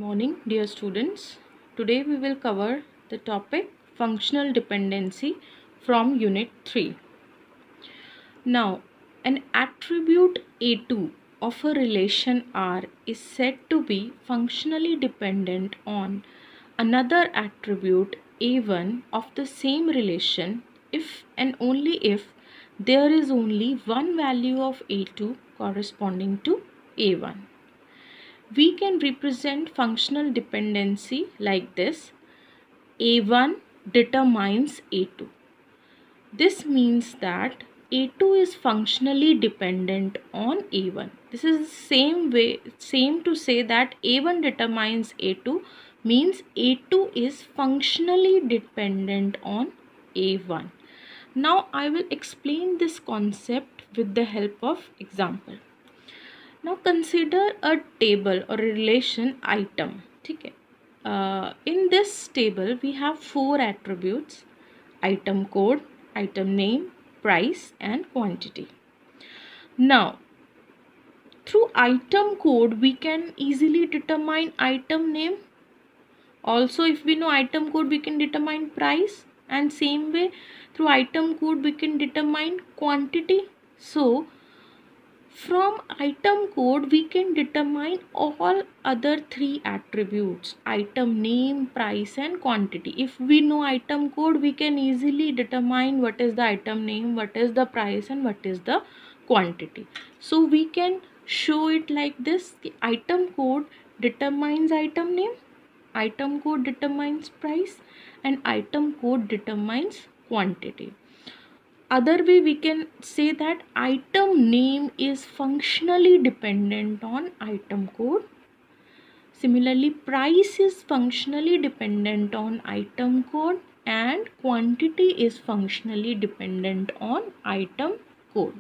morning, dear students. Today we will cover the topic functional dependency from Unit 3. Now, an attribute A2 of a relation R is said to be functionally dependent on another attribute A1 of the same relation if and only if there is only one value of A2 corresponding to A1. We can represent functional dependency like this: A1 determines A2. This means that A2 is functionally dependent on A1. This is the same to say that A1 determines A2 means A2 is functionally dependent on A1. Now I will explain this concept with the help of example. Now consider a table or a relation item. Okay. In this table we have four attributes: item code, item name, price and quantity. Now through item code we can easily determine item name. Also, if we know item code we can determine price, and same way through item code we can determine quantity. So from item code we can determine all other three attributes: item name, price and quantity. If we know item code we can easily determine what is the item name, what is the price and what is the quantity. So we can show it like this: the item code determines item name, item code determines price and item code determines quantity. Other way we can say that item name is functionally dependent on item code. Similarly, price is functionally dependent on item code and quantity is functionally dependent on item code.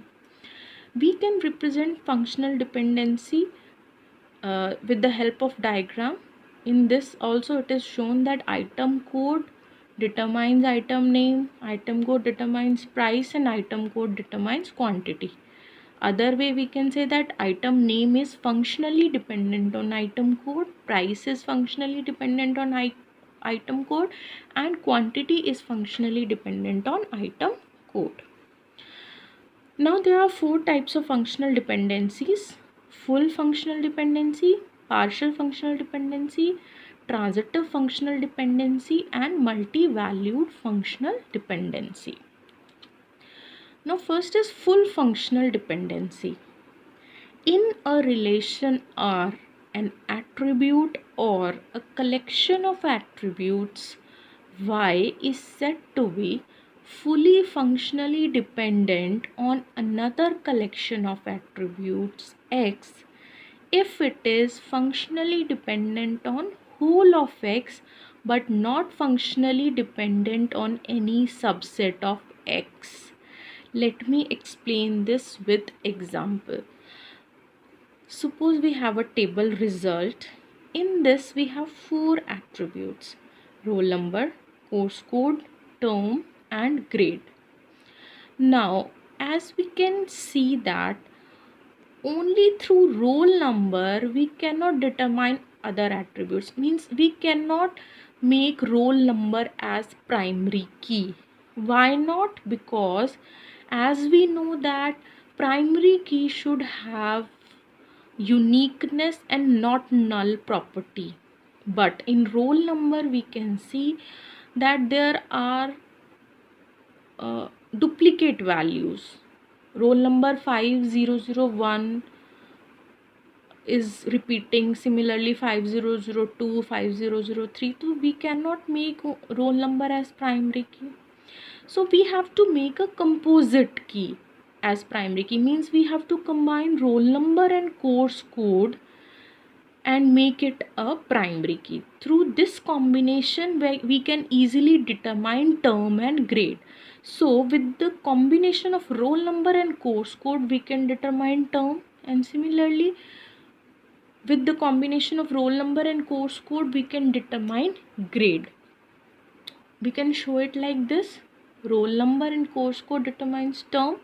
We can represent functional dependency with the help of diagram. In this also it is shown that item code determines item name, item code determines price and item code determines quantity. Other way we can say that item name is functionally dependent on item code, price is functionally dependent on item code and quantity is functionally dependent on item code. Now there are four types of functional dependencies: full functional dependency, partial functional dependency, transitive functional dependency and multi-valued functional dependency. Now first is full functional dependency. In a relation R, an attribute or a collection of attributes Y is said to be fully functionally dependent on another collection of attributes X if it is functionally dependent on whole of X but not functionally dependent on any subset of X. Let me explain this with example. Suppose we have a table result. In this we have four attributes: roll number, course code, term and grade. Now as we can see that only through roll number we cannot determine other attributes, means we cannot make roll number as primary key. Why not? Because as we know that primary key should have uniqueness and not null property, but in roll number we can see that there are duplicate values. Roll number 5001 is repeating, similarly 5002, 5003, so we cannot make roll number as primary key. So we have to make a composite key as primary key, means we have to combine roll number and course code and make it a primary key. Through this combination we can easily determine term and grade. So with the combination of roll number and course code we can determine term, and similarly with the combination of roll number and course code we can determine grade. We can show it like this: roll number and course code determines term,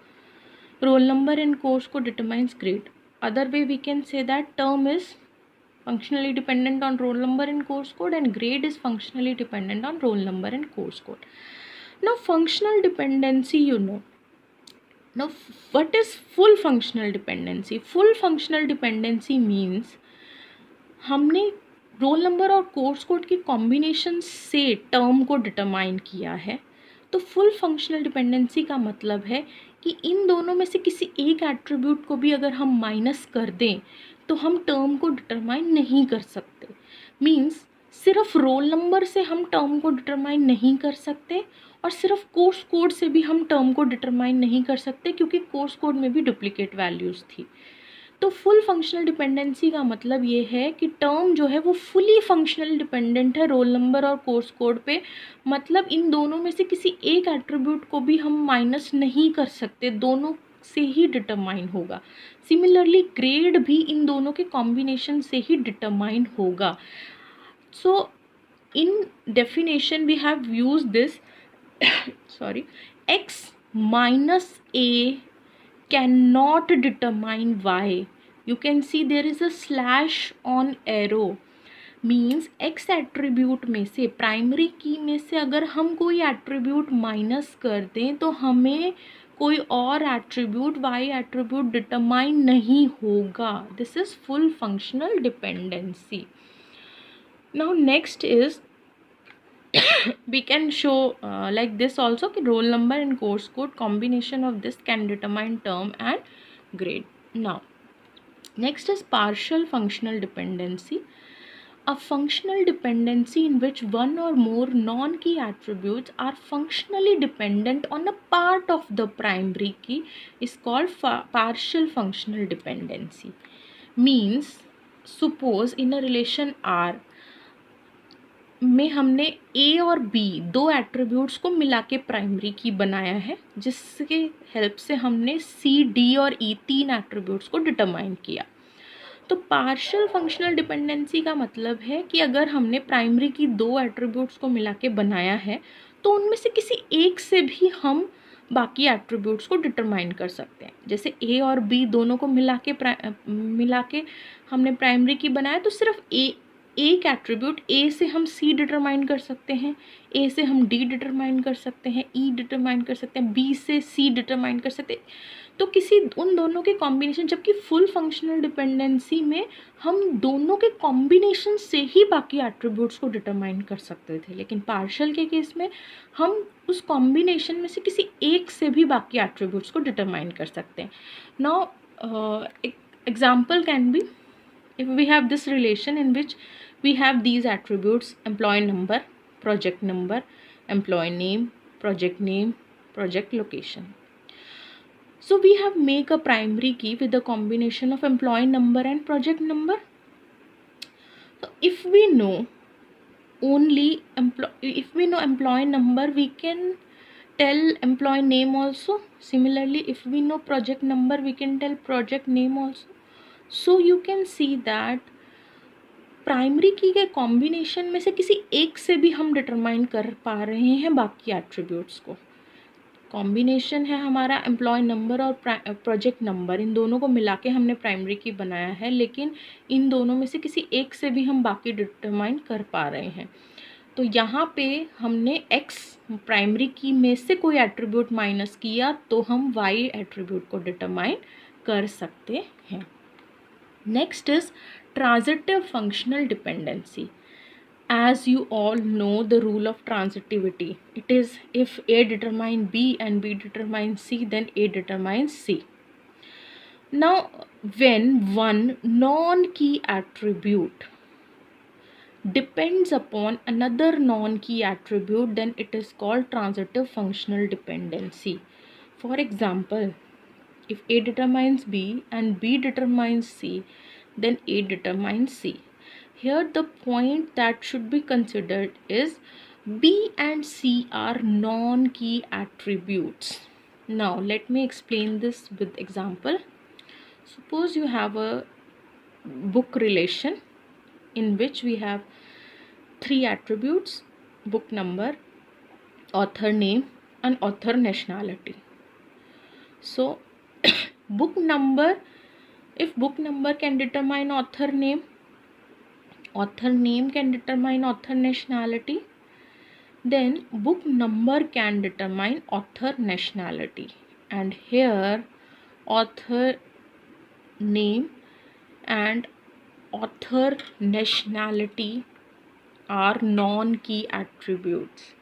roll number and course code determines grade. Other way we can say that term is functionally dependent on roll number and course code, and grade is functionally dependent on roll number and course code. Now functional dependency, now what is full functional dependency? Full functional dependency means हमने roll number और course code की combination से term को determine किया है। तो full functional dependency का मतलब है कि इन दोनों में से किसी एक एट्रीब्यूट को भी अगर हम माइनस कर दें तो हम टर्म को डिटरमाइन नहीं कर सकते। मीन्स सिर्फ रोल नंबर से हम टर्म को डिटरमाइन नहीं कर सकते और सिर्फ कोर्स कोड से भी हम टर्म को डिटरमाइन नहीं कर सकते, क्योंकि कोर्स कोड में भी डुप्लीकेट वैल्यूज़ थी। तो फुल फंक्शनल डिपेंडेंसी का मतलब ये है कि टर्म जो है वो फुली फंक्शनल डिपेंडेंट है रोल नंबर और कोर्स कोड पे। मतलब इन दोनों में से किसी एक एट्रीब्यूट को भी हम माइनस नहीं कर सकते, दोनों से ही डिटरमाइन होगा। सिमिलरली ग्रेड भी इन दोनों के कॉम्बिनेशन से ही डिटरमाइन होगा। So in definition we have used this sorry, x minus a cannot determine y. You can see there is a slash on arrow, means x attribute में से, प्राइमरी की में से अगर हम कोई एट्रीब्यूट माइनस कर दें तो हमें कोई और एट्रीब्यूट y एट्रीब्यूट डिटरमाइन नहीं होगा। This is full functional dependency. Now next is we can show like this also कि roll number and course code combination of this can determine term and grade. Now next is partial functional dependency, a functional dependency in which one or more non-key attributes are functionally dependent on a part of the primary key is called partial functional dependency. Means suppose in a relation R में हमने ए और B दो attributes को मिला के primary की बनाया है, जिसके हेल्प से हमने सी डी और ई तीन एट्रीब्यूट्स को डिटरमाइन किया। तो पार्शियल फंक्शनल डिपेंडेंसी का मतलब है कि अगर हमने प्राइमरी की दो एट्रीब्यूट्स को मिला के बनाया है तो उनमें से किसी एक से भी हम बाकी एट्रीब्यूट्स को डिटरमाइन कर सकते हैं। जैसे ए और बी दोनों को मिला के हमने प्राइमरी की बनाया, तो सिर्फ एक एट्रीब्यूट ए से हम सी डिटरमाइन कर सकते हैं, ए से हम डी डिटरमाइन कर सकते हैं, ई डिटरमाइन कर सकते हैं, बी से सी डिटरमाइन कर सकते हैं। तो किसी उन दोनों के कॉम्बिनेशन, जबकि फुल फंक्शनल डिपेंडेंसी में हम दोनों के कॉम्बिनेशन से ही बाकी एट्रीब्यूट्स को डिटरमाइन कर सकते थे, लेकिन पार्शियल के केस में हम उस कॉम्बिनेशन में से किसी एक से भी बाकी एट्रीब्यूट्स को डिटरमाइन कर सकते हैं। Now example can be, if we have this relation in which we have these attributes: employee number, project number, employee name, project location. So we have make a primary key with a combination of employee number and project number. So if we know employee number, we can tell employee name also. Similarly, if we know project number, we can tell project name also. So you can see that primary की के combination में से किसी एक से भी हम determine कर पा रहे हैं बाकी एट्रीब्यूट्स को। कॉम्बिनेशन है हमारा एम्प्लॉय नंबर और प्रोजेक्ट नंबर, इन दोनों को मिला के हमने प्राइमरी की बनाया है, लेकिन इन दोनों में से किसी एक से भी हम बाकी डिटरमाइन कर पा रहे हैं। तो यहाँ पे हमने x प्राइमरी की में से कोई एट्रीब्यूट माइनस किया तो हम y एट्रीब्यूट को डिटरमाइन कर सकते हैं। Next is transitive functional dependency. As you all know the rule of transitivity, it is if A determines B and B determines C, then A determines C. Now when one non-key attribute depends upon another non-key attribute, then it is called transitive functional dependency. For example, if A determines B and B determines C, then A determines C. Here the point that should be considered is B and C are non-key attributes. Now let me explain this with example. Suppose you have a book relation in which we have three attributes: book number, author name and author nationality. So book number, if book number can determine author name, Author name can determine author nationality. Then book number can determine author nationality. And here author name and author nationality are non-key attributes.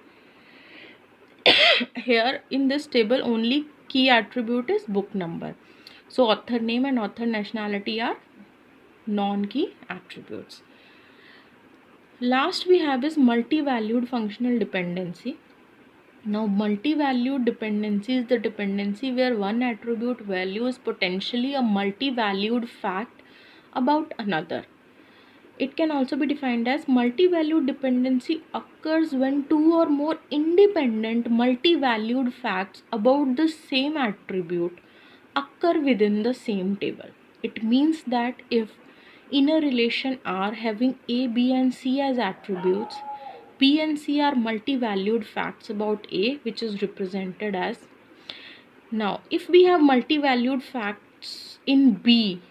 Here in this table only key attribute is book number. So author name and author nationality are non-key attributes. Last we have is multi-valued functional dependency. Now multi-valued dependency is the dependency where one attribute value is potentially a multi-valued fact about another. It can also be defined as multi-valued dependency occurs when two or more independent multi-valued facts about the same attribute occur within the same table. It means that if in a relation R having A, B and C as attributes, B and C are multi-valued facts about A, which is represented as. Now if we have multi-valued facts in B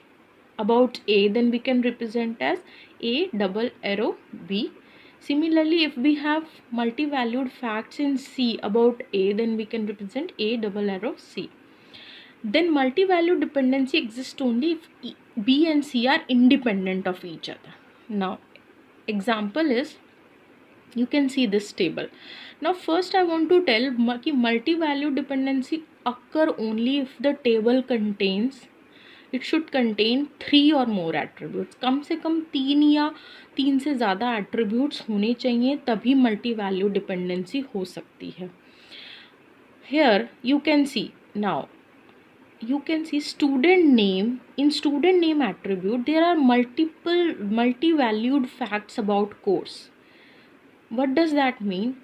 about A, then we can represent as A double arrow B. Similarly, if we have multi-valued facts in C about A, then we can represent A double arrow C. Then multi-valued dependency exists only if B and C are independent of each other. Now example is, you can see this table. Now first I want to tell कि multi-valued dependency occur only if the table contains, it should contain 3 or more attributes. कम से कम 3 या 3 से ज़्यादा attributes होने चाहिए, तभी multi-valued dependency हो सकती है. Here you can see, now you can see student name. In student name attribute there are multiple multi-valued facts about course. What does that mean?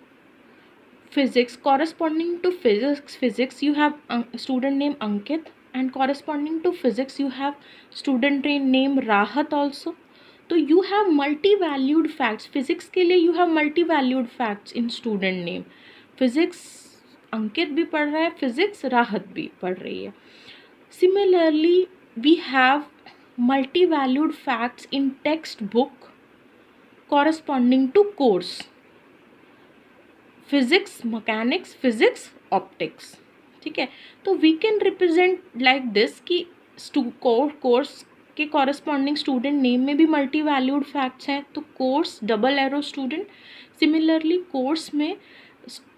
Physics, corresponding to physics you have student name Ankit, and corresponding to physics you have student name Rahat also. So you have multi-valued facts. Physics के लिए you have multi-valued facts in student name. Physics अंकित भी पढ़ रहा है, physics राहत भी पढ़ रही है. Similarly we have multi-valued facts in textbook corresponding to course. Physics mechanics, physics optics. ठीक है, तो we can represent like this कि कोर्स के कॉरस्पॉन्डिंग स्टूडेंट नेम में भी मल्टी वैल्यूड फैक्ट्स हैं, तो course double arrow student. Similarly course में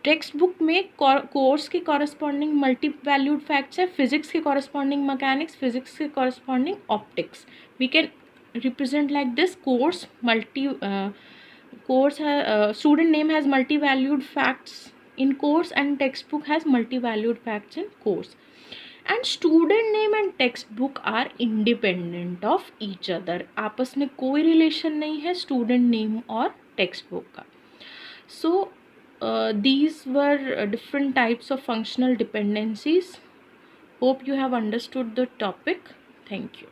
टेक्स्ट बुक में कोर्स के कॉरस्पॉन्डिंग मल्टी वैल्यूड फैक्ट्स हैं, फिजिक्स के कॉरस्पॉन्डिंग मैकेनिक्स, फिजिक्स के corresponding optics. We can represent like this course multi student name has multi-valued facts in course and textbook has multi-valued facts in course. And student name and textbook are independent of each other. आपस में कोई relation नहीं है student name और textbook का. So these were different types of functional dependencies. Hope you have understood the topic. Thank you.